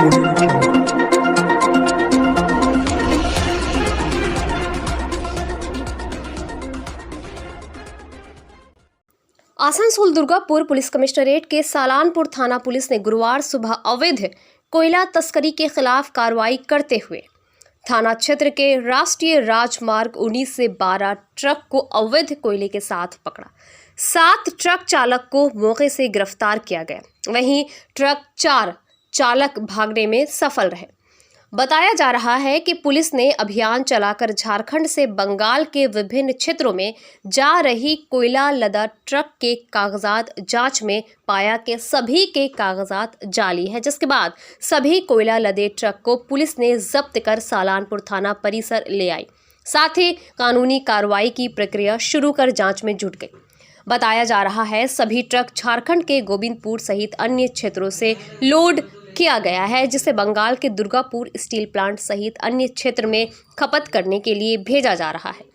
Asansol Durgapur police commissionerate के सालानपुर थाना police ने गुरुवार सुबह अवैध कोयला तस्करी के खिलाफ कार्रवाई करते हुए थाना क्षेत्र के राष्ट्रीय राजमार्ग 19 से 12 ट्रक को अवैध कोयले के साथ पकड़ा। 7 ट्रक चालक को मौके से गिरफ्तार किया गया। वहीं ट्रक 4 चालक भागने में सफल रहे। बताया जा रहा है कि पुलिस ने अभियान चलाकर झारखंड से बंगाल के विभिन्न क्षेत्रों में जा रही कोयला लदा ट्रक के कागजात जांच में पाया कि सभी के कागजात जाली हैं, जिसके बाद सभी कोयला लदे ट्रक को पुलिस ने जब्त कर सालानपुर थाना परिसर ले आई। साथ ही कानूनी कार्रवाई की प्रक्रिया शुरू कर जांच में जुट गई। बताया जा रहा है सभी ट्रक झारखंड के गोविंदपुर सहित अन्य क्षेत्रों से लोड किया गया है, जिसे बंगाल के दुर्गापुर स्टील प्लांट सहित अन्य क्षेत्र में खपत करने के लिए भेजा जा रहा है।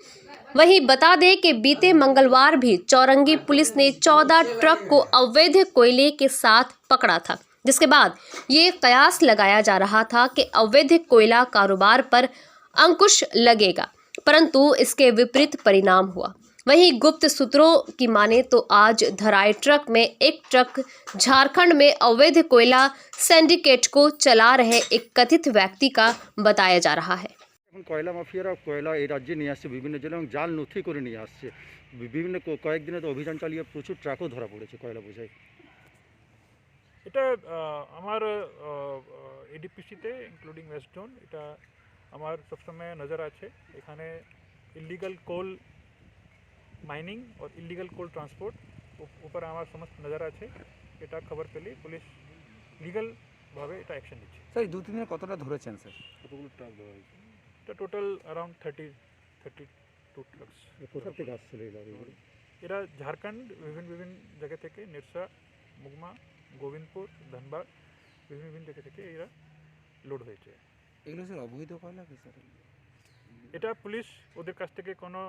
वहीं बता दें कि बीते मंगलवार भी चौरंगी पुलिस ने 14 ट्रक को अवैध कोयले के साथ पकड़ा था, जिसके बाद ये कयास लगाया जा रहा था कि अवैध कोयला कारोबार पर अंकुश लगेगा, परंतु इसके विपरीत परिणाम हुआ। वहीं गुप्त सूत्रों की माने तो आज धराई ट्रक में एक ट्रक झारखंड में अवैध कोयला सिंडिकेट को चला रहे एक कथित व्यक्ति का बताया जा रहा है। কয়লা মাফিয়ারা কয়লা এই রাজ্যে নিয়ে আসছে বিভিন্ন জেলায় এবং জাল নথি করে নিয়ে আসছে। বিভিন্ন কয়েকদিনে তো অভিযান চালিয়ে প্রচুর ট্রাকও ধরা পড়েছে কয়লা বোঝাই। এটা আমার এডিপিসিতে ইনক্লুডিং ওয়েস্ট জোন এটা আমার সবসময় নজর আছে। এখানে ইলিগাল কোল মাইনিং और ইলিগাল কোল ট্রান্সপোর্ট উপর আমার সমস্ত নজর আছে। এটা খবর পেলে পুলিশ লিগাল ভাবে এটা অ্যাকশন নিচ্ছে। স্যার 2-3 দিনে কতটা ধরেছেন স্যার? কতগুলো ট্রাক ধরা হয়েছে? এটা টোটাল अराउंड 32 ট্রাকস। কোথা থেকে আসছিল এই লরিগুলো? এরা ঝাড়খণ্ড বিভিন্ন জায়গা থেকে নিরসা, মুগমা, গোবিন্দপুর, ধনবাদ বিভিন্ন জায়গা থেকে এরা লোড হয়েছে। এগুলো স্যার অবৈধ কয়লা কি স্যার? এটা পুলিশ ওদের কাছ থেকে কোনো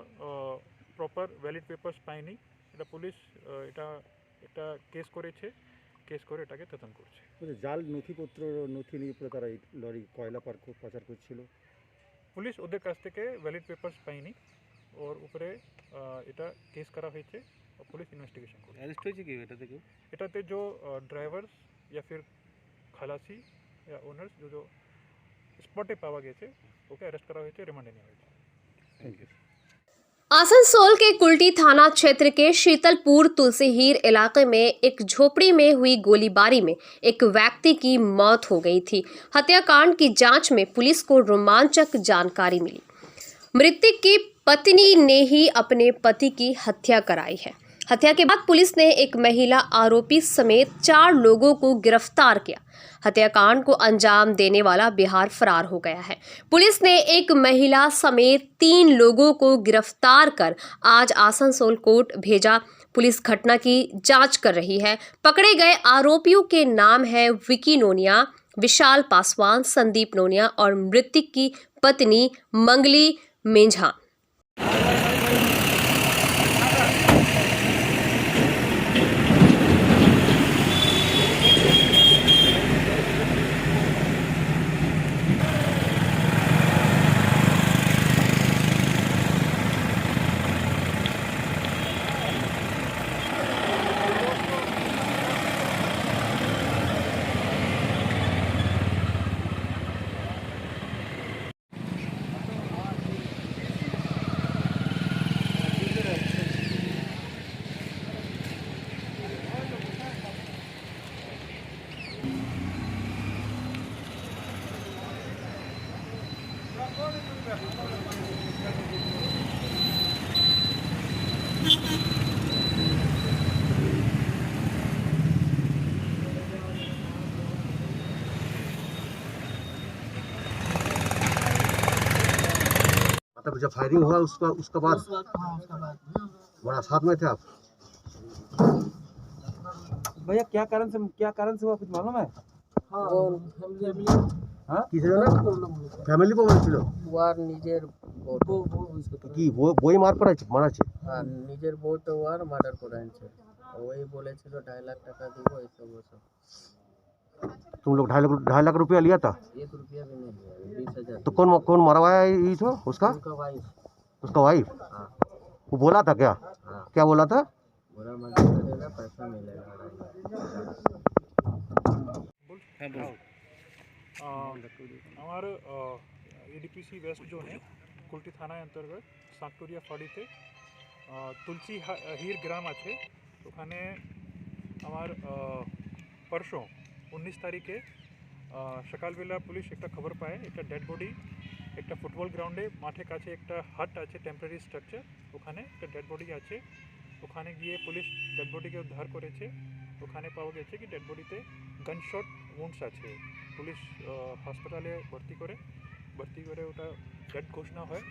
প্রপার ভ্যালিড পেপারস পায়নি। এটা পুলিশ এটা কেস করেছে, কেস করে এটাকে তদন্ত করছে। জাল নথি নিয়ে তারা এই লরি কয়লা পাচার করছিল। পুলিশ ওদের কাছ থেকে ভ্যালিড পেপারস পায়নি ওর উপরে এটা কেস করা হয়েছে। পুলিশ ইনভেস্টিগেশন করছে। অ্যারেস্ট হয়েছে কি এটাতে जो ड्राइवर्स या फिर खलासी या ओनर्स जो स्पॉटे पावा गए थे ओके अरेस्ट करा हुए थे, रिमांड नहीं हुए थे। Thank you. आसनसोल के कुल्टी थाना क्षेत्र के शीतलपुर तुलसीहीर इलाके में एक झोपड़ी में हुई गोलीबारी में एक व्यक्ति की मौत हो गई थी। हत्याकांड की जांच में पुलिस को रोमांचक जानकारी मिली। मृतक की पत्नी ने ही अपने पति की हत्या कराई है। हत्या के बाद पुलिस ने एक महिला आरोपी समेत 4 लोगों को गिरफ्तार किया। हत्याकांड को अंजाम देने वाला बिहार फरार हो गया है। पुलिस ने एक महिला समेत 3 लोगों को गिरफ्तार कर आज आसनसोल कोर्ट भेजा। पुलिस घटना की जांच कर रही है। पकड़े गए आरोपियों के नाम है विकी नोनिया, विशाल पासवान, संदीप नोनिया और मृतक की पत्नी मंगली मेंझा। मतलब जब फायरिंग हुआ उसका बाद बड़ा साथ में थे आप? भैया क्या कारण से हुआ कुछ मालूम है? हाँ किसे फैमिली प्रॉब्लेम ছিল ওয়ার নিজের কি বই মারা ছে হ্যাঁ নিজের বউটা ওয়ার মার্ডার করে আনছে। ওই বলেছিল 2.5 লাখ টাকা দিব এইসব। तुम लोग 2.5 लाख रुपया लिया था? 1 रुपया भी नहीं लिया, 20,000। तो कौन कौन मरवाया ये तो उसका उनका वाइफ। उसका वाइफ? हाँ वो बोला था क्या? हाँ, क्या बोला था? बुरा मत करेगा, पैसा मिलेगा। আমার এডিপিসি ওয়েস্ট জোনে কুলটি থানায় অন্তর্গত সাকটুরিয়া ফাড়িতে তুলসী হির গ্রাম আছে। ওখানে আমার পরশু 19 তারিখে সকালবেলা পুলিশ একটা খবর পায় একটা ডেড বডি একটা ফুটবল গ্রাউন্ডে মাঠে কাছে একটা হাট আছে টেম্পোরারি স্ট্রাকচার, ওখানে একটা ডেড বডি আছে। ওখানে গিয়ে পুলিশ ডেড বডিকে উদ্ধার করেছে। ওখানে পাওয়া গেছে কি ডেড বডিতে গানশট উন্ডস আছে। পুলিশ হাসপাতালে ভর্তি করে ওটা ডেড ঘোষণা হয়।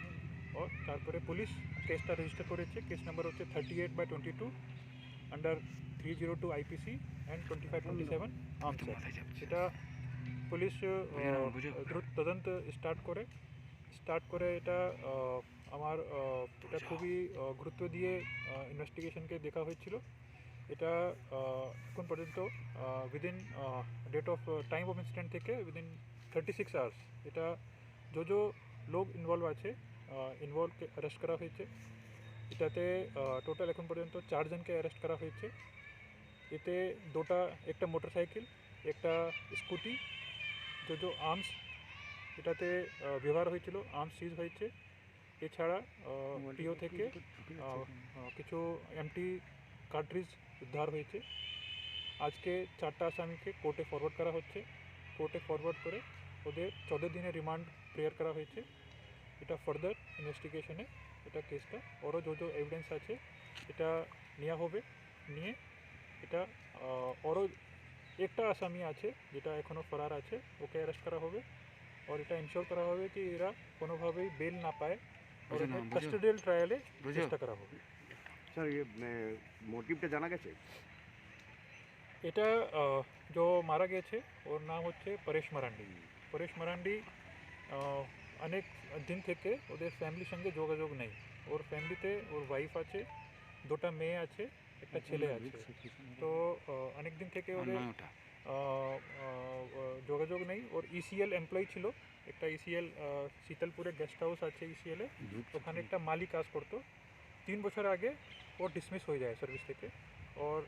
और তারপরে পুলিশ কেসটা রেজিস্টার করেছে। কেস নাম্বার হচ্ছে 38/22 under 302 IPC and 2527 arms act. এটা পুলিশ দ্রুত তদন্ত স্টার্ট করে এটা আমার এটা খুবই গুরুত্ব দিয়ে ইনভেস্টিগেশনকে দেখা হয়েছিল। এটা এখন পর্যন্ত within date of time of incident থেকে উইদিন 36 আওয়ার্স এটা जो লোক ইনভলভ আছে ইনভলভকে অ্যারেস্ট করা হয়েছে। এটাতে টোটাল এখন পর্যন্ত 4 জনকে অ্যারেস্ট করা হয়েছে। এতে একটা মোটরসাইকেল একটা স্কুটি जो আর্মস এটাতে ব্যবহার হয়েছিল আর্মস সিজ হয়েছে। এছাড়া টিও থেকে কিছু এমটি কার্ট্রিজ উদ্ধার হয়েছে। আজকে 4টা আসামিকে কোর্টে ফরওয়ার্ড করা হচ্ছে। কোর্টে ফরওয়ার্ড করে ওদের 14 দিনের রিমান্ড প্রেয়ার করা হয়েছে। এটা ফার্দার ইনভেস্টিগেশনে এটা কেসটা আরও जो এভিডেন্স আছে এটা নেওয়া হবে। নিয়ে এটা আরও একটা আসামি আছে যেটা এখনও ফরার আছে, ওকে অ্যারেস্ট করা হবে। और এটা ইনশোর করা হবে কি এরা কোনোভাবেই বেল না পায় और কাস্টোডিয়াল ট্রায়ালে চেষ্টা করা হবে। স্যার মোটিভটা জানা গেছে? এটা जो মারা গেছে ওর নাম হচ্ছে পরেশ মারান্ডি। অনেক দিন থেকে ওদের ফ্যামিলির সঙ্গে যোগাযোগ নেই। ওর ফ্যামিলিতে ওর ওয়াইফ আছে, 2টা মেয়ে আছে, একটা ছেলে আছে। তো অনেক দিন থেকে ওদের যোগাযোগ নেই। ওর ইসিএল এমপ্লয়ি ছিল, একটা ইসিএল শীতলপুরে গেস্ট হাউস আছে ইসিএলে, ওখানে একটা মালিক কাজ করতো। 3 বছর আগে ও ডিসমিস হয়ে যায় সার্ভিস থেকে। और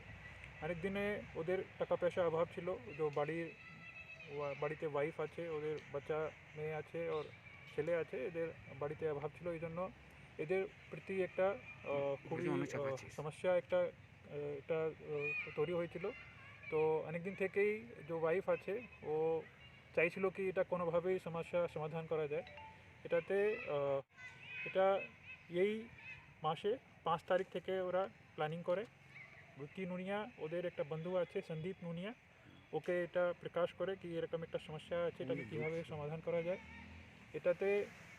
অনেক দিনে ওদের টাকা পয়সা অভাব ছিল। বাড়িতে ওয়াইফ আছে, ওদের বাচ্চা মেয়ে আছে ওর ছেলে আছে, এদের বাড়িতে অভাব ছিল। এই জন্য এদের প্রতি একটা খুবই সমস্যা একটা তৈরি হয়েছিল। তো অনেক দিন থেকেই যে ওয়াইফ আছে ও চাইছিল কি এটা কোনোভাবেই সমস্যা সমাধান করা যায়। এটা এই মাসে 5 তারিখ থেকে ওরা প্ল্যানিং করে। विक्की नुनिया ওদের একটা বন্ধু আছে সন্দীপ নুনিয়া, ওকে এটা প্রকাশ করে কি এরকম একটা সমস্যা আছে, এটাকে কীভাবে সমাধান করা যায়। এটাতে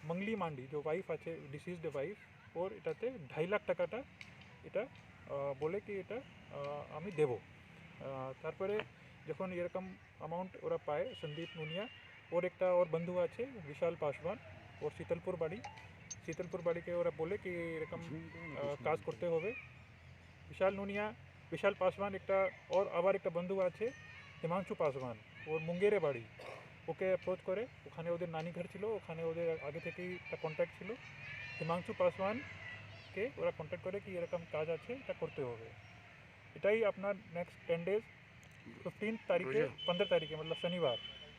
মঙ্গলি মান্ডি যে ওয়াইফ আছে ডিসিজড ওয়াইফ, ওর এটাতে 2.5 লাখ টাকাটা এটা বলে কি এটা আমি দেব। তারপরে যখন এরকম অ্যামাউন্ট ওরা পায় সন্দীপ নুনিয়া, ওর বন্ধু আছে বিশাল পাসওয়ান, ওর শীতলপুর বাড়িকে ওরা বলে কি এরকম কাজ করতে হবে। বিশাল পাসওয়ান আবার একটা বন্ধু আছে হিমাংশু পাসওয়ান, ওর মুঙ্গেরে বাড়ি, ওকে অ্যাপ্রোচ করে। ওখানে ওদের নানি ঘর ছিল, ওখানে ওদের আগে থেকেই একটা কন্ট্যাক্ট ছিল। হিমাংশু পাসওয়ানকে ওরা কন্ট্যাক্ট করে কি এরকম কাজ আছে এটা করতে হবে। এটাই আপনার নেক্সট 10 days 15 তারিখে 15 তারিখে मतलब শনিবার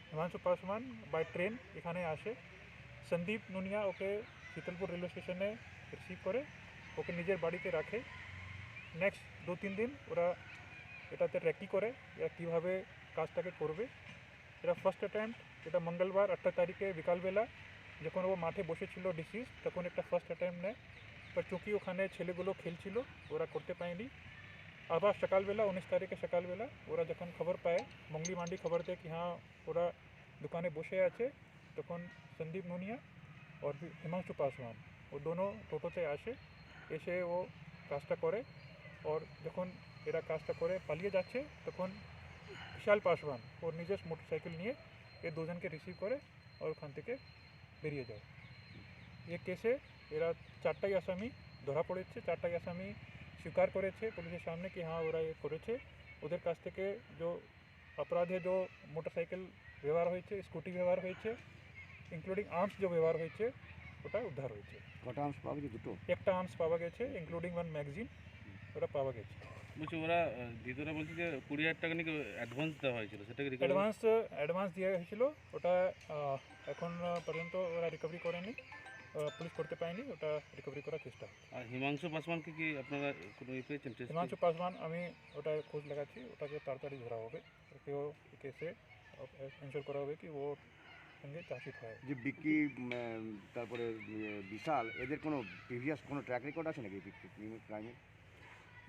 হিমাংশু পাসওয়ান বাই ট্রেন এখানে আসে। সন্দীপ নুনিয়া ওকে শীতলপুর রেলওয়ে স্টেশনে রিসিভ করে ওকে নিজের বাড়িতে রাখে। নেক্সট 2-3 দিন ওরা এটাতে রেকি করে এরা কীভাবে কাজটাকে করবে। এটা ফার্স্ট অ্যাটেম্প্ট, এটা মঙ্গলবার 18 তারিখে বিকালবেলা যখন ও মাঠে বসেছিল ডিসিজ, তখন একটা ফার্স্ট অ্যাটেম্প্ট নেয়। पर চूँकि ওখানে ছেলেগুলো খেলছিল ওরা করতে পায়নি। আবার সকালবেলা 19 তারিখে সকালবেলা ওরা যখন খবর পায় মঙ্গলি মান্ডি খবর দেয় কি হ্যাঁ ওরা দোকানে বসে আছে, তখন সন্দীপ নুনিয়া और হিমাংশু পাসওয়ান ও দোনো টোটোতে এসে ও কাজটা করে। और যখন এরা কাজটা করে পালিয়ে যাচ্ছে তখন বিশাল পাসওয়ান ওর নিজস্ব মোটরসাইকেল নিয়ে এই দুজনকে রিসিভ করে আর ওখান থেকে বেরিয়ে যায়। এই কেসে এরা 4টাই আসামি ধরা পড়েছে। 4টাই আসামি স্বীকার করেছে পুলিশের সামনে কি হ্যাঁ ওরা করেছে। ওদের কাছ থেকে যে অপরাধে যে মোটরসাইকেল ব্যবহার হয়েছে, স্কুটি ব্যবহার হয়েছে, ইনক্লুডিং আর্মস যে ব্যবহার হয়েছে, ওটা উদ্ধার হয়েছে। কটা আর্মস পাওয়া গেছে? দুটো। একটা আর্মস পাওয়া গেছে, ইনক্লুডিং ওয়ান ম্যাগাজিন, ওটা পাওয়া গেছে। বলছি ওরা ভিতরে বলছে যে 20,000 টাকা নাকি অ্যাডভান্স দেওয়া হয়েছিল, সেটা কি recovery? অ্যাডভান্স দেওয়া হয়েছিল, ওটা এখন পর্যন্ত ওরা রিকভারি করেনি, পুলিশ করতে পারেনি, ওটা রিকভারি করার চেষ্টা হচ্ছে। আর হিমাংশু পাসওয়ানকে কি আপনারা কোনো ই পেয়েছেন? test হিমাংশু পাসওয়ান আমি ওটা খোঁজ লাগাচ্ছি, ওটাকে তাড়াতাড়ি ধরা হবে, ওকেও কেসে এনশোর করা হবে কি ওর সঙ্গে চাষিত হয়। যে বিক্কি তারপরে বিশাল, এদের কোনো প্রিভিয়াস কোনো ট্র্যাক রেকর্ড আছে নাকি ক্রাইমে?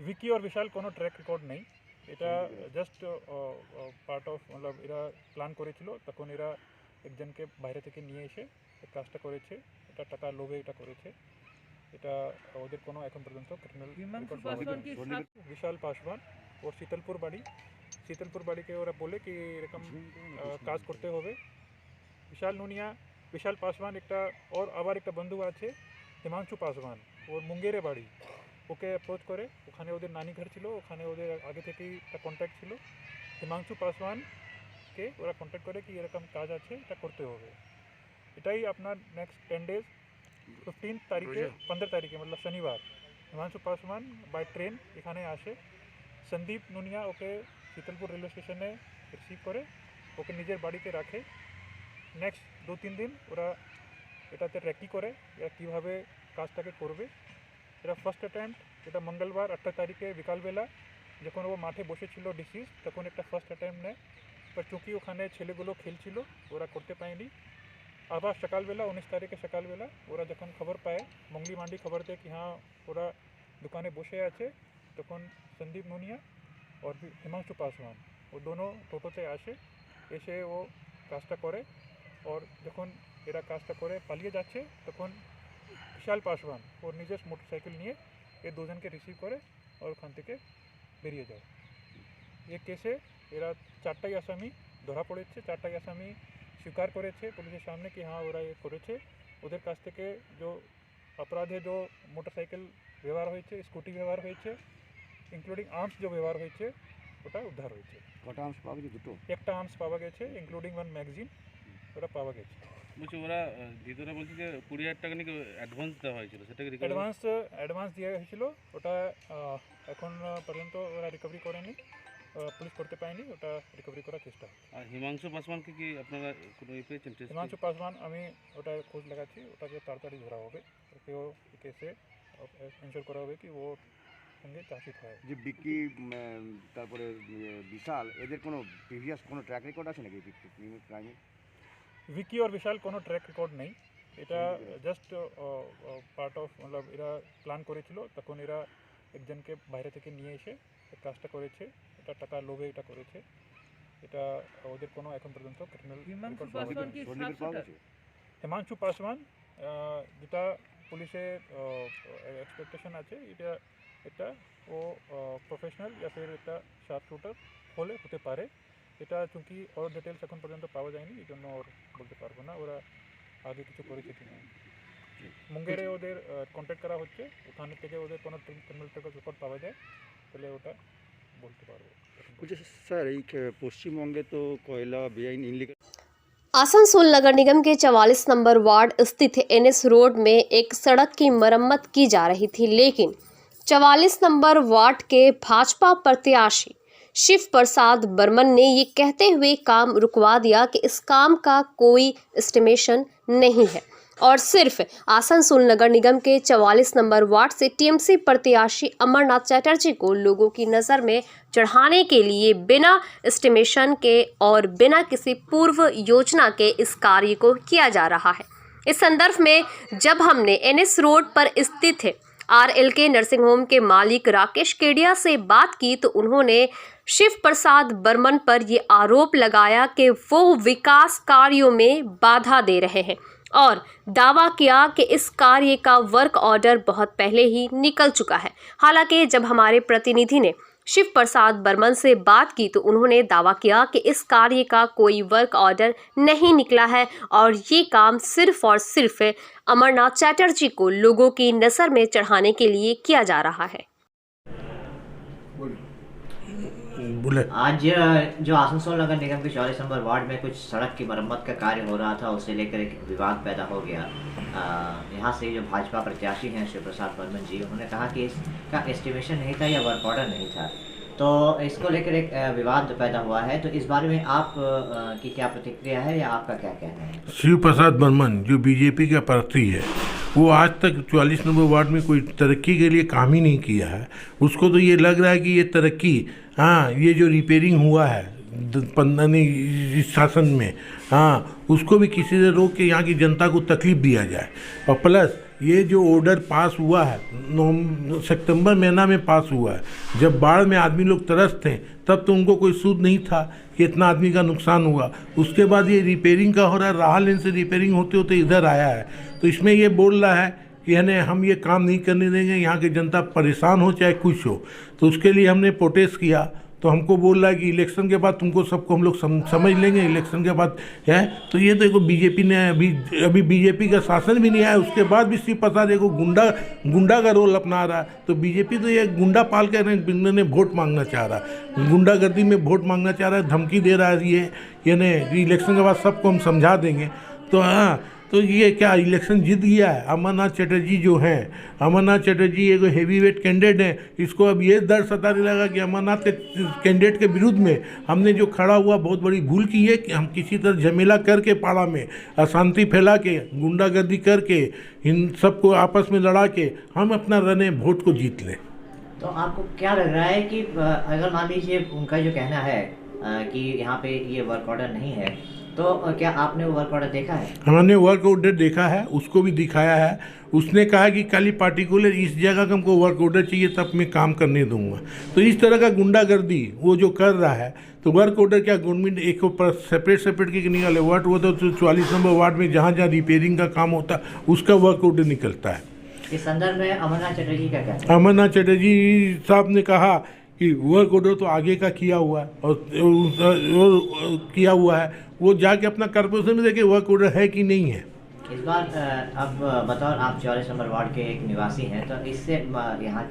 विकी और विशाल কোনো ট্র্যাক রেকর্ড নেই, এটা জাস্ট পার্ট অফ, মতলব এরা প্ল্যান করেছিল, তখন এরা একজনকে বাইরে থেকে নিয়ে এসে এই কাজটা করেছে, এটা টাকা লোভে এটা করেছে, এটা ওদের কোনো এখন পর্যন্ত ক্রিমিনাল विशाल पासवान ওর শীতলপুর বাড়িকে ওরা বলে কি এরকম কাজ করতে হবে। বিশাল নুনিয়া, বিশাল পাসওয়ান একটা, ওর আবার একটা বন্ধু আছে হিমাংশু পাসওয়ান, ওর মুঙ্গেরে বাড়ি, ওকে অ্যাপ্রোচ করে, ওখানে ওদের নানি ঘর ছিল, ওখানে ওদের আগে থেকেই একটা কন্ট্যাক্ট ছিল, হিমাংশু পাসওয়ানকে ওরা কন্ট্যাক্ট করে কি এরকম কাজ আছে, এটা করতে হবে। এটাই আপনার নেক্সট 10 days 15 তারিখে 15 তারিখে মতলব শনিবার হিমাংশু পাসওয়ান বাই ট্রেন এখানে আসে, সন্দীপ নুনিয়া ওকে শীতলপুর রেলওয়ে স্টেশনে রিসিভ করে ওকে নিজের বাড়িতে রাখে। নেক্সট 2-3 দিন ওরা এটাতে রেকি করে এরা কীভাবে কাজটাকে করবে। এটা ফার্স্ট অ্যাটেম্প্ট, এটা মঙ্গলবার 18 তারিখে বিকালবেলা যখন ও মাঠে বসেছিল ডিসিজ, তখন একটা ফার্স্ট অ্যাটেম্প্ট নেয়, বাট চूँकि ওখানে ছেলেগুলো খেলছিল ওরা করতে পায়নি। আবার সকালবেলা 19 তারিখে সকালবেলা ওরা যখন খবর পায়, মঙ্গলি মান্ডি খবর দেয় কি হ্যাঁ ওরা দোকানে বসে আছে, তখন সন্দীপ নুনিয়া और হিমাংশু পাসওয়ান ও দোনো টোটোতে আসে, এসে ও কাজটা করে, और যখন এরা কাজটা করে পালিয়ে যাচ্ছে তখন বিশাল পাসওয়ান ওর নিজের মোটরসাইকেল নিয়ে এই দুজনকে রিসিভ করে আর ওখান থেকে বেরিয়ে যায়। এই কেসে এরা 4টাই আসামি ধরা পড়েছে, 4টাই আসামি স্বীকার করেছে পুলিশের সামনে কি হ্যাঁ ওরা এ করেছে। ওদের কাছ থেকে যে অপরাধে যে মোটরসাইকেল ব্যবহার হয়েছে, স্কুটি ব্যবহার হয়েছে, ইনক্লুডিং আর্মস যে ব্যবহার হয়েছে, ওটা উদ্ধার হয়েছে। কটা আর্মস পাওয়া গেছে? দুটো। একটা আর্মস পাওয়া গেছে, ইনক্লুডিং ওয়ান ম্যাগাজিন, ওটা পাওয়া গেছে। বলছি ওরা ভিতরে বলছে যে 20,000 টাকা নাকি অ্যাডভান্স দেওয়া হয়েছিল, সেটা কি recovery? অ্যাডভান্স দেওয়া হয়েছিল, ওটা এখন পর্যন্ত ওরা রিকভারি করেনি, পুলিশ করতে পারেনি, ওটা রিকভারি করার চেষ্টা হচ্ছে। আর হিমাংশু পাসওয়ানকে কি আপনারা কোনো ই পেয়েছেন? test হিমাংশু পাসওয়ান আমি ওটা খোঁজ লাগাচ্ছি, ওটাকে তাড়াতাড়ি ধরা হবে, ওকেও কেসে এনশোর করা হবে কি ওর সঙ্গে চাষিত হয়। যে বিক্কি তারপরে বিশাল, এদের কোনো প্রিভিয়াস কোনো ট্র্যাক রেকর্ড আছে নাকি ক্রাইমে? विकी और विशाल কোনো ট্র্যাক রেকর্ড নেই, এটা জাস্ট পার্ট অফ, মতলব এরা প্ল্যান করেছিল, তখন এরা একজনকে বাইরে থেকে নিয়ে এসে এই কাজটা করেছে, এটা টাকা লোভে এটা করেছে, এটা ওদের কোনো এখন পর্যন্ত ক্রিমিনাল পাওয়া গেছে? হিমাংশু পাসওয়ান যেটা পুলিশের এক্সপেকটেশন আছে, এটা ও প্রফেশনাল या फिर একটা শার্প শুটার হতে পারে। এটা চूँकि ওর ডিটেলস এখন পর্যন্ত পাওয়া যায়নি, এই জন্য ওর বলতে পারবো না ওরা আগে কিছু করেছে কিনা। মুঙ্গেরে ওদের কন্ট্যাক্ট করা হচ্ছে, ওখানে থেকে ওদের কোনো ক্রিমিনাল রেকর্ড পাওয়া যায় তাহলে ওটা বলতে পারবো। বলছি স্যার, এই পশ্চিমবঙ্গে তো কয়লা বেআইন ইনলিগাল। आसनसोल नगर निगम के 44 नंबर वार्ड स्थित एनएस रोड में एक सड़क की मरम्मत की जा रही थी, लेकिन 44 नंबर वार्ड के भाजपा प्रत्याशी शिव प्रसाद बर्मन ने ये कहते हुए काम रुकवा दिया कि इस काम का कोई एस्टिमेशन नहीं है और सिर्फ आसनसोल नगर निगम के 44 नंबर वार्ड से टीएमसी प्रत्याशी अमरनाथ चटर्जी को लोगों की नज़र में चढ़ाने के लिए बिना एस्टिमेशन के और बिना किसी पूर्व योजना के इस कार्य को किया जा रहा है। इस संदर्भ में जब हमने एनएस रोड पर स्थित आरएलके नर्सिंग होम के मालिक राकेश केडिया से बात की तो उन्होंने शिव प्रसाद बर्मन पर ये आरोप लगाया कि वो विकास कार्यों में बाधा दे रहे हैं और दावा किया कि इस कार्य का वर्क ऑर्डर बहुत पहले ही निकल चुका है। हालांकि जब हमारे प्रतिनिधि ने शिव प्रसाद बर्मन से बात की तो उन्होंने दावा किया कि इस कार्य का कोई वर्क ऑर्डर नहीं निकला है और ये काम सिर्फ और सिर्फ अमरनाथ चटर्जी को लोगों की नज़र में चढ़ाने के लिए किया जा रहा है। बोले। आज जो आसनसोल नगर निगम के 44 नंबर वार्ड में कुछ सड़क की मरम्मत का कार्य हो रहा था, उससे लेकर एक विवाद पैदा हो गया। यहाँ से जो भाजपा प्रत्याशी हैं शिव प्रसाद बर्मन जी, उन्होंने कहा कि इसका एस्टिमेशन नहीं था या वर्क ऑर्डर नहीं था, तो इसको लेकर एक विवाद पैदा हुआ है। तो इस बारे में आप की क्या प्रतिक्रिया है या आपका क्या कहना है? शिव प्रसाद बर्मन जो बीजेपी का प्रार्थी है, वो आज तक 44 नंबर वार्ड में कोई तरक्की के लिए काम ही नहीं किया है। उसको तो ये लग रहा है कि ये तरक्की, हाँ, ये जो रिपेयरिंग हुआ है इस शासन में, हाँ, उसको भी किसी से रोक के यहाँ की जनता को तकलीफ दिया जाए। और प्लस ये जो ऑर्डर पास हुआ है सितंबर महीना में पास हुआ है, जब बाढ़ में आदमी लोग तरस थे तब तो उनको कोई सूद नहीं था कि इतना आदमी का नुकसान हुआ। उसके बाद ये रिपेयरिंग का हो रहा है, राह लेन से रिपेयरिंग होते होते इधर आया है, तो इसमें ये बोल रहा है कि है ना हम ये काम नहीं करने देंगे, यहाँ की जनता परेशान हो चाहे कुछ हो। तो उसके लिए हमने प्रोटेस्ट किया, तो हमको बोल रहा है कि इलेक्शन के बाद तुमको सबको हम लोग समझ लेंगे, इलेक्शन के बाद है। तो ये देखो बीजेपी ने अभी बीजेपी का शासन भी नहीं आया, उसके बाद भी शिव प्रसाद देखो गुंडा का रोल अपना रहा है। तो बीजेपी तो ये गुंडा पाल के वोट मांगना चाह रहा है, गुंडागर्दी में वोट मांगना चाह रहा है, धमकी दे रहा है ये ने इलेक्शन के बाद सबको हम समझा देंगे। तो हाँ, तो ये क्या इलेक्शन जीत गया है? अमरनाथ चटर्जी जो हैं, अमरनाथ चटर्जी एक हेवी वेट कैंडिडेट हैं, इसको अब ये डर सताने लगा कि अमरनाथ के कैंडिडेट के विरुद्ध में हमने जो खड़ा हुआ बहुत बड़ी भूल की है कि हम किसी तरह झमेला करके पाड़ा में अशांति फैला के गुंडागर्दी करके इन सबको आपस में लड़ा के हम अपना रने वोट को जीत लें। तो आपको क्या लग रहा है कि अगर मान लीजिए उनका जो कहना है कि यहाँ पे ये वर्क ऑर्डर नहीं है, तो क्या आपने वो वर्क ऑर्डर देखा है? हमने वर्क ऑर्डर देखा है, उसको भी दिखाया है। उसने कहा कि खाली पार्टिकुलर इस जगह का हमको वर्क ऑर्डर चाहिए तब मैं काम करने दूंगा। तो इस तरह का गुंडागर्दी वो जो कर रहा है, तो वर्क ऑर्डर क्या गवर्नमेंट एक सेपरेट के निकाले वर्ड, वो तो 44 नंबर वार्ड में जहाँ जहाँ रिपेयरिंग का काम होता है उसका वर्क ऑर्डर निकलता है। इस संदर्भ में अमरनाथ चटर्जी का क्या कहना है? अमरनाथ चटर्जी साहब ने कहा कि वर्क ऑर्डर तो आगे का किया हुआ है और किया हुआ है, वो जाके अपना कॉर्पोरेशन में देखे वर्क ऑर्डर है कि नहीं है। इस बार अब बतौर आप 44 नंबर वार्ड के एक निवासी हैं, तो इससे यहाँ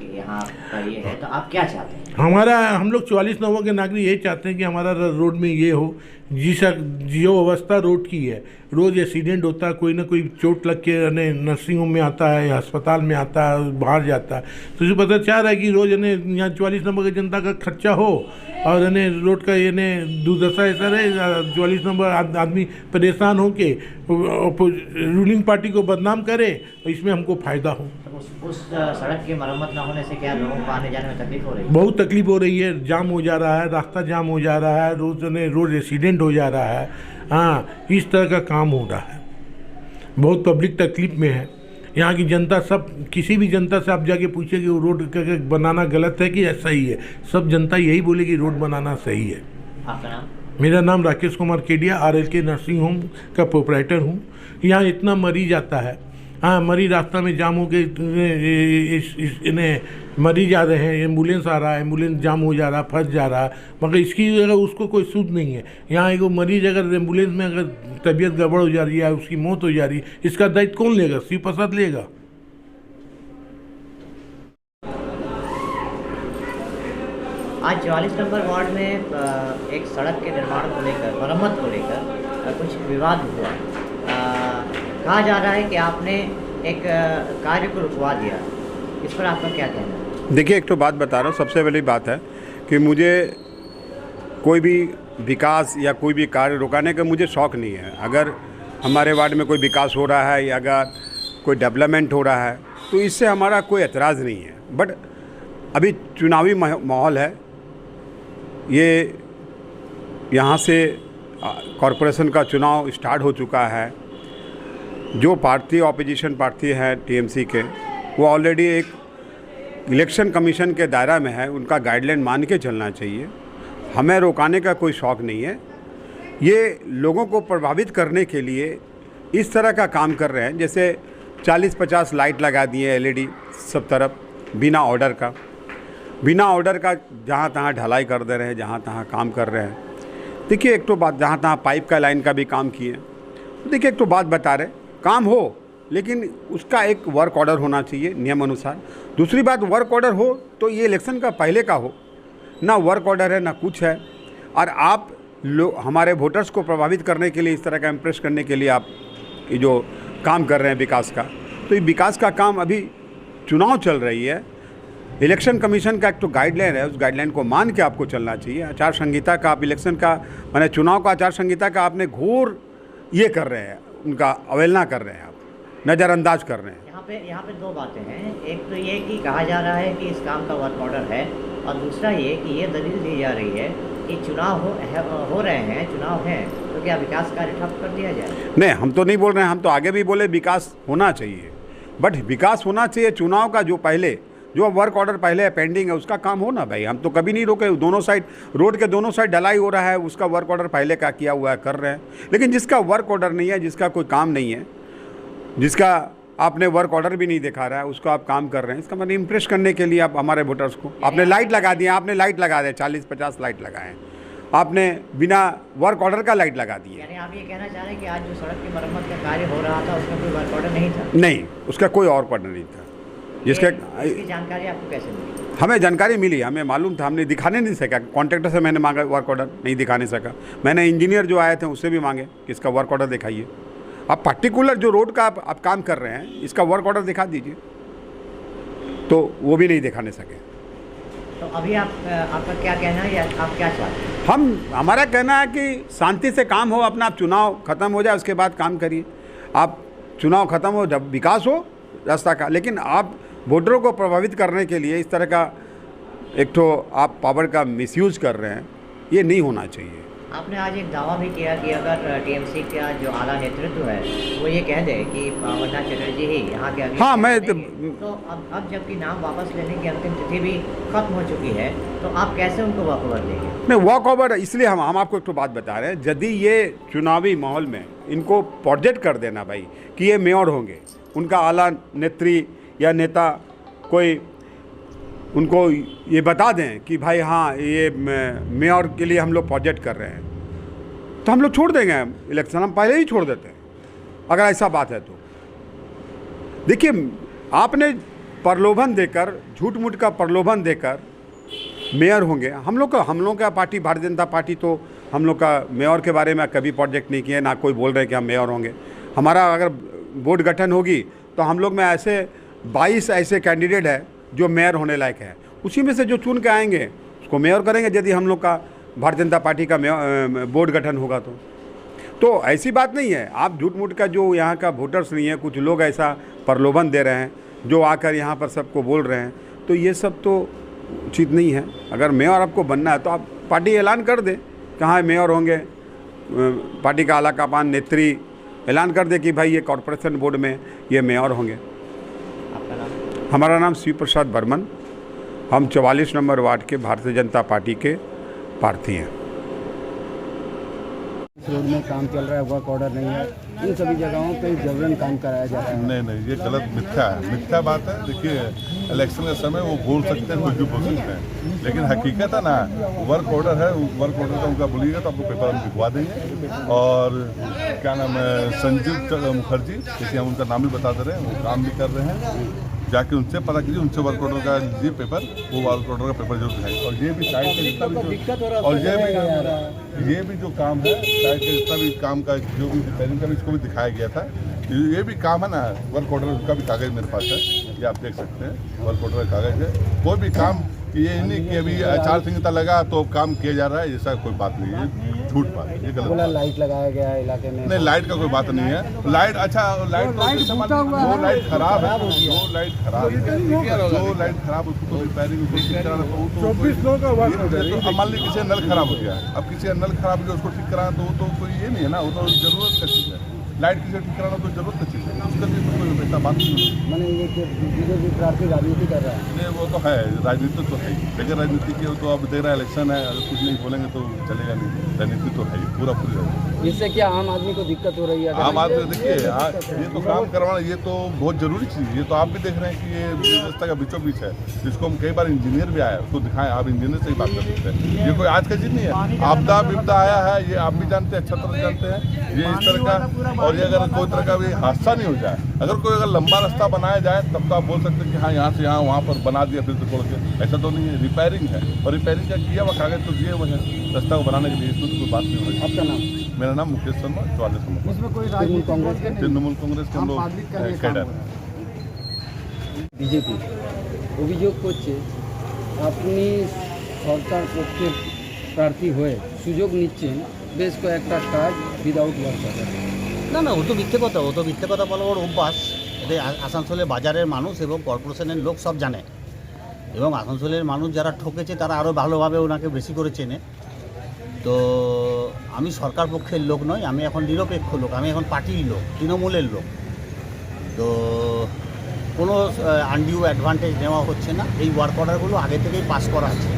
का ये है, तो आप क्या चाहते हैं? हम लोग 44 नंबर के नागरिक यही चाहते हैं कि हमारा रोड में ये हो जो अवस्था रोड की है। रोज़ एक्सीडेंट होता है, कोई ना कोई चोट लग के नर्सिंग होम में आता है या अस्पताल में आता है, बाहर जाता है। तो इसे पता चाह रहा है कि रोज़ यहाँ 44 नंबर की जनता का खर्चा हो और रोड का दुर्दशा ऐसा रहे, 44 नंबर आदमी परेशान हो के रूलिंग पार्टी को बदनाम करे और इसमें हमको फ़ायदा हो। तो उस सड़क की मरम्मत न होने से क्या लोगों को आने जाने में तकलीफ हो रही है? बहुत तकलीफ हो रही है, जाम हो जा रहा है, रास्ता जाम हो जा रहा है, रोज एक्सीडेंट हो जा रहा है। हाँ, इस तरह का काम हो रहा है, बहुत पब्लिक तकलीफ में है। यहाँ की जनता सब, किसी भी जनता से आप जाके पूछिए कि वो रोड बनाना गलत है कि सही है, सब जनता यही बोलेगी रोड बनाना सही है। आपका नाम? मेरा नाम Rakesh Kumar Kedia, RLK nursing home का प्रोपराइटर हूँ। यहाँ इतना मरीज आता है, हाँ, मरीज रास्ता में जाम हो के मरीज आ रहे हैं, एम्बुलेंस आ रहा है, एम्बुलेंस जाम हो जा रहा है, फंस जा रहा है, मगर इसकी अगर उसको कोई सूद नहीं है। यहाँ एक मरीज अगर एम्बुलेंस में अगर तबीयत गड़बड़ हो जा रही है, उसकी मौत हो जा रही है, इसका दायित्व कौन लेगा? शिव प्रसाद लेगा। आज 44 नंबर वार्ड में एक सड़क के निर्माण को लेकर, मरम्मत को लेकर कुछ विवाद हुआ। कहा जा रहा है कि आपने एक कार्य को रुकवा दिया, इस पर आपका क्या कहना है? देखिए, एक तो बात बता रहा हूँ, सबसे पहली बात है कि मुझे कोई भी विकास या कोई भी कार्य रुकाने का मुझे शौक़ नहीं है। अगर हमारे वार्ड में कोई विकास हो रहा है या अगर कोई डेवलपमेंट हो रहा है तो इससे हमारा कोई एतराज़ नहीं है। बट अभी चुनावी माहौल है, ये यहाँ से कॉरपोरेशन का चुनाव स्टार्ट हो चुका है। जो पार्टी ऑपोजिशन पार्टी है TMC के, वो ऑलरेडी एक इलेक्शन कमीशन के दायरा में है, उनका गाइडलाइन मान के चलना चाहिए। हमें रोकाने का कोई शौक़ नहीं है। ये लोगों को प्रभावित करने के लिए इस तरह का काम कर रहे हैं, जैसे 40-50 लाइट लगा दिए LED सब तरफ बिना ऑर्डर का जहाँ तहाँ ढलाई कर दे रहे हैं, जहाँ तहाँ काम कर रहे हैं। देखिए, एक तो बात, जहाँ तहाँ पाइप का लाइन का भी काम किए। देखिए, एक तो बात बता रहे, काम हो लेकिन उसका एक वर्क ऑर्डर होना चाहिए नियम अनुसार। दूसरी बात, वर्क ऑर्डर हो तो ये इलेक्शन का पहले का हो, ना वर्क ऑर्डर है ना कुछ है। और आप हमारे वोटर्स को प्रभावित करने के लिए, इस तरह का इम्प्रेस करने के लिए आप ये जो काम कर रहे हैं विकास का, तो ये विकास का काम अभी चुनाव चल रही है, इलेक्शन कमीशन का एक तो गाइडलाइन है, उस गाइडलाइन को मान के आपको चलना चाहिए। आचार संहिता का आप इलेक्शन का माने चुनाव का आचार संहिता का आपने घोर ये कर रहे हैं, उनका अवहेलना कर रहे हैं, आप नज़रअंदाज कर रहे हैं। यहाँ पे दो बातें हैं। एक तो ये कि कहा जा रहा है कि इस काम का वर्क ऑर्डर है, और दूसरा ये कि ये दलील दी जा रही है कि चुनाव हो रहे हैं, चुनाव हैं, तो क्या विकास कार्य ठप कर दिया जाए? नहीं, हम तो नहीं बोल रहे हैं, हम तो आगे भी बोले विकास होना चाहिए, बट विकास होना चाहिए चुनाव का जो वर्क ऑर्डर पहले पेंडिंग है उसका काम हो ना भाई। हम तो कभी नहीं रोके, दोनों साइड रोड के दोनों साइड ढलाई हो रहा है, उसका वर्क ऑर्डर पहले का किया हुआ है, कर रहे हैं। लेकिन जिसका वर्क ऑर्डर नहीं है, जिसका कोई काम नहीं है, जिसका आपने वर्क ऑर्डर भी नहीं दिखा रहा है, उसको आप काम कर रहे हैं, इसका मतलब इम्प्रेस करने के लिए आप हमारे वोटर्स को आपने लाइट लगा दिया, 40-50 लाइट लगाए, आपने बिना वर्क ऑर्डर का लाइट लगा दिए। यानी आप ये कहना चाह रहे हैं कि आज जो सड़क की मरम्मत का कार्य हो रहा था उसका कोई वर्क ऑर्डर नहीं था? नहीं, उसका कोई वर्क ऑर्डर नहीं था। इसकी जानकारी आपको कैसे मिली? हमें जानकारी मिली, हमें मालूम था, हमने दिखाने नहीं सका। कॉन्ट्रैक्टर से मैंने मांगा वर्क ऑर्डर, नहीं दिखाने सका। मैंने इंजीनियर जो आए थे उससे भी मांगे कि इसका वर्क ऑर्डर दिखाइए। आप पर्टिकुलर जो रोड का आप काम कर रहे हैं, इसका वर्क ऑर्डर दिखा दीजिए, तो वो भी नहीं दिखाने सके। तो अभी आपका क्या कहना है या आप क्या चाहते हैं? हमारा कहना है कि शांति से काम हो, अपना आप चुनाव ख़त्म हो जाए उसके बाद काम करिए। आप चुनाव ख़त्म हो, जब विकास हो रास्ता का, लेकिन आप वोटरों को प्रभावित करने के लिए इस तरह का एक तो आप पावर का मिसयूज कर रहे हैं, ये नहीं होना चाहिए। आपने आज एक दावा भी किया कि अगर टीएमसी का जो आला नेतृत्व है वो ये कह दे कि अमरनाथ चटर्जी ही यहाँ के हाँ, मैं तो अब जबकि नाम वापस लेने की अंतिम तिथि भी खत्म हो चुकी है, तो आप कैसे उनको वॉक ओवर देंगे? नहीं, वॉक ओवर इसलिए हम आपको एक तो बात बता रहे हैं, यदि ये चुनावी माहौल में इनको प्रोजेक्ट कर देना भाई कि ये मेयर होंगे, उनका आला नेत्री या नेता कोई उनको ये बता दें कि भाई हाँ ये मेयर के लिए हम लोग प्रोजेक्ट कर रहे हैं, तो हम लोग छोड़ देंगे इलेक्शन, हम पहले ही छोड़ देते हैं अगर ऐसा बात है तो। देखिए, आपने प्रलोभन देकर, झूठ मूठ का प्रलोभन देकर मेयर होंगे। हम लोग का पार्टी भारतीय जनता पार्टी तो हम लोग का मेयर के बारे में कभी प्रोजेक्ट नहीं किए, ना कोई बोल रहे कि हम मेयर होंगे। हमारा अगर बोर्ड गठन होगी तो हम लोग में ऐसे 22 ऐसे कैंडिडेट है जो मेयर होने लायक है, उसी में से जो चुन के आएंगे उसको मेयर करेंगे, यदि हम लोग का भारतीय जनता पार्टी का बोर्ड गठन होगा तो ऐसी बात नहीं है। आप झूठ मूठ का जो यहाँ का वोटर्स नहीं है, कुछ लोग ऐसा प्रलोभन दे रहे हैं जो आकर यहाँ पर सबको बोल रहे हैं, तो ये सब तो उचित नहीं है। अगर मेयर आपको बनना है तो आप पार्टी ऐलान कर दे कहाँ मेयर होंगे, पार्टी का आला कमान नेत्री ऐलान कर दे कि भाई ये कॉरपोरेशन बोर्ड में ये मेयर होंगे। आपका नाम? हमारा नाम शिव प्रसाद बर्मन, हम 44 नंबर वार्ड के भारतीय जनता पार्टी के प्रार्थी हैं। इस रोड में काम चल रहा है, वर्क ऑर्डर नहीं है, इन सभी जगहों पे जबरन काम कराया जा रहा है। नहीं, ये गलत मिथ्या है, मिथ्या बात है। देखिए, इलेक्शन के समय वो बोल सकते हैं, कुछ भी बोल सकते हैं, लेकिन हकीकत है ना, वर्क ऑर्डर है, वर्क ऑर्डर का उनका बोलिएगा तो आपको पेपर हम दिखवा देंगे। और क्या नाम है, संजीव मुखर्जी, जैसे हम उनका नाम भी बता दे रहे हैं, वो काम भी कर रहे हैं, जाके उनसे पता कीजिए, उनसे वर्क ऑर्डर का लीजिए पेपर, वो वर्क ऑर्डर का पेपर जरूर दिखाएंगे। और ये भी साइड का जितना भी और ये भी जो काम है साइड का जितना भी काम का जो भी रिपेयरिंग का भी इसको भी दिखाया गया था। ये भी काम है ना, वर्क ऑर्डर का भी कागज़ मेरे पास है, ये आप देख सकते हैं, वर्क ऑर्डर का कागज़ है। कोई भी काम ये नहीं कि अभी आचार संहिता लगा तो काम किया जा रहा है, ऐसा कोई बात नहीं है, झूठ बात है, ये गलत। लाइट लगाया गया है इलाके में? नहीं, लाइट का कोई बात नहीं है। लाइट अच्छा, लाइट वो लाइट खराब है, वो लाइट खराब है, जो लाइट खराब उसको तो रिपेयरिंग 24 लोगों का वर्क हो जाए। अब मान लीजिए किसी नल खराब हो गया, अब किसी का नल खराब हो गया, उसको ठीक कराना तो वो तो कोई ये नहीं है ना, वो तो जरूरत का चीज़ है। लाइट किसी ठीक कराना तो जरूरत का चीज़ है, उसका भी कोई वैसा बात नहीं है। मैंने ये कि बीजेपी प्रार्थी राजनीति कर रहा है। नहीं, वो तो है, राजनीति तो है, लेकिन राजनीति की तो अब देख रहा है इलेक्शन है, अगर कुछ नहीं बोलेंगे तो चलेगा नहीं, राजनीति तो है पूरा पूरी। इससे क्या आम आदमी को दिक्कत हो रही है? आम आदमी देखिए ये तो काम करवाना ये तो बहुत जरूरी चीज़, ये तो आप भी देख रहे हैं कि ये व्यवस्था का बीचों बीच है, जिसको हम कई बार इंजीनियर भी आए उसको दिखाएं, आप इंजीनियर से ही बात कर सकते हैं। ये कोई आज का चीज़ नहीं है, आपदा विपदा आया है ये आप भी जानते हैं, अच्छा तरह जानते हैं ये इस तरह का। और ये अगर कोई तरह का भी हादसा नहीं हो जाए, अगर लंबा रास्ता बनाया जाए तब तो आप बोल सकते हैं कि हाँ यहाँ से यहाँ वहाँ पर बना दिया फिर से छोड़ के, ऐसा तो नहीं है। रिपेयरिंग है और रिपेयरिंग का किया हुआ कागज तो दिए हुए हैं रास्ता को बनाने के लिए, इसमें कोई बात नहीं हो रही। आपका नाम? मेरा नाम मुकेश शर्मा, 44 नंबर। इसमें कोई राजनीतिक कांग्रेस के तृणमूल कांग्रेस के हम लोग कैडर। বিজেপি অভিযোগ করছে আপনি সরকার পক্ষের প্রার্থী হয়ে সুযোগ নিচ্ছেন বেশ কয়েকটা কাজ উইদাউট ওয়ার্কার। না না, ও তো মিথ্যে কথা বলা ওর অভ্যাস। এটা আসানসোলের বাজারের মানুষ এবং কর্পোরেশনের লোক সব জানে, এবং আসানসোলের মানুষ যারা ঠকেছে তারা আরও ভালোভাবে ওনাকে বেশি করে চেনে। তো আমি সরকার পক্ষের লোক নই, আমি এখন নিরপেক্ষ লোক, আমি এখন পার্টির লোক, তৃণমূলের লোক। তো কোনো আনডিউ অ্যাডভান্টেজ নেওয়া হচ্ছে না। এই ওয়ার্ক অর্ডারগুলো আগে থেকেই পাস করা আছে।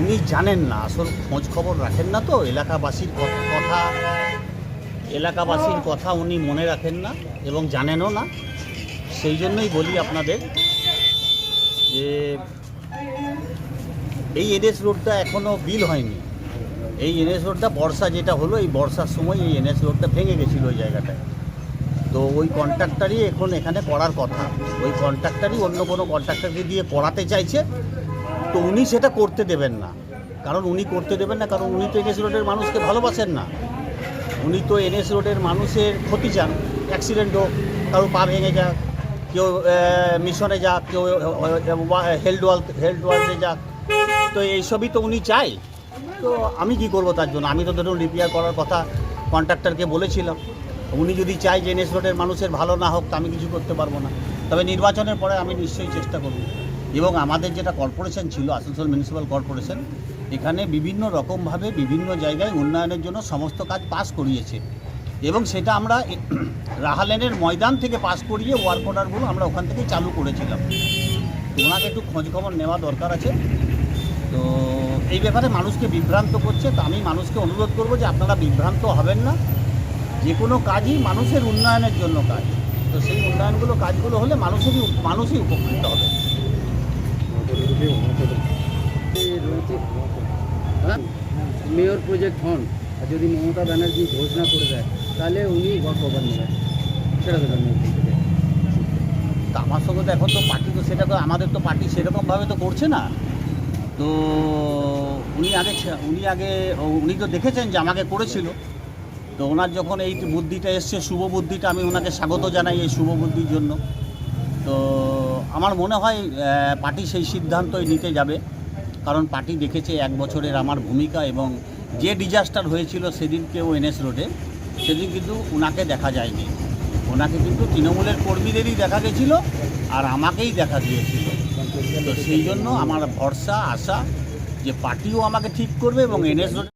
উনি জানেন না, আসল খোঁজ খবর রাখেন না, তো এলাকাবাসীর কথা উনি মনে রাখেন না এবং জানেনও না। সেই জন্যই বলি আপনাদের যে এই এনএস রোডটা এখনও বিল হয়নি। এই এনএস রোডটা বর্ষা যেটা হলো, এই বর্ষার সময় এই এনএস রোডটা ভেঙে গেছিলো ওই জায়গাটায়। তো ওই কন্ট্রাক্টারই এখন এখানে করার কথা, ওই কন্ট্রাক্টারই অন্য কোনো কন্ট্রাক্টারকে দিয়ে করাতে চাইছে। তো উনি সেটা করতে দেবেন না, কারণ উনি তো এনএস রোডের মানুষকে ভালোবাসেন না। উনি তো এনএস রোডের মানুষের ক্ষতি চান, অ্যাক্সিডেন্ট হোক, কারো পা ভেঙে যাক, কেউ মিশনে যাক, কেউ হেলথ ওয়ার্ল্ডে যাক, তো এইসবই তো উনি চায়। তো আমি কি করব তার জন্য? আমি তো ধরুন রিপেয়ার করার কথা কন্ট্রাক্টরকে বলেছিলাম। উনি যদি চায় যে এনএস রোডের মানুষের ভালো না হোক, তা আমি কিছু করতে পারবো না। তবে নির্বাচনের পরে আমি নিশ্চয়ই চেষ্টা করব। এবং আমাদের যেটা কর্পোরেশন ছিল, আসানসোল মিউনিসিপ্যাল কর্পোরেশন, এখানে বিভিন্ন রকমভাবে বিভিন্ন জায়গায় উন্নয়নের জন্য সমস্ত কাজ পাস করিয়েছে, এবং সেটা আমরা রাহালেনের ময়দান থেকে পাস করিয়ে ওয়ার্ক অর্ডারগুলো আমরা ওখান থেকে চালু করেছিলাম। তো ওনাকে একটু খোঁজখবর নেওয়া দরকার আছে। তো এই ব্যাপারে মানুষকে বিভ্রান্ত করছে, তো আমি মানুষকে অনুরোধ করব যে আপনারা বিভ্রান্ত হবেন না। যে কোনো কাজই মানুষের উন্নয়নের জন্য কাজ, তো সেই কাজগুলো হলে মানুষই উপকৃত হবে। মেয়র প্রজেক্ট হন আর যদি মমতা ব্যানার্জি ঘোষণা করে দেয় তাহলে উনি ওয়ার্ক ওভার নেবেন, সেটা দেবেন। তা আমার সঙ্গে তো এখন তো পার্টি তো সেটা তো আমাদের তো পার্টি সেরকমভাবে তো করছে না। তো উনি তো দেখেছেন যে আমাকে করেছিল। তো ওনার যখন এই বুদ্ধিটা এসছে, শুভ বুদ্ধিটা, আমি ওনাকে স্বাগত জানাই এই শুভ বুদ্ধির জন্য। তো আমার মনে হয় পার্টি সেই সিদ্ধান্তই নিতে যাবে, কারণ পার্টি দেখেছে 1 বছরের আমার ভূমিকা, এবং যে ডিজাস্টার হয়েছিল সেদিনকেও এনএস রোডে, সেদিন কিন্তু ওনাকে দেখা যায়নি। ওনাকে কিন্তু তৃণমূলের কর্মীদেরই দেখা গেছিলো আর আমাকেই দেখা গিয়েছিল। তো সেই জন্য আমার ভরসা আশা যে পার্টিও আমাকে ঠিক করবে এবং এনএস রোড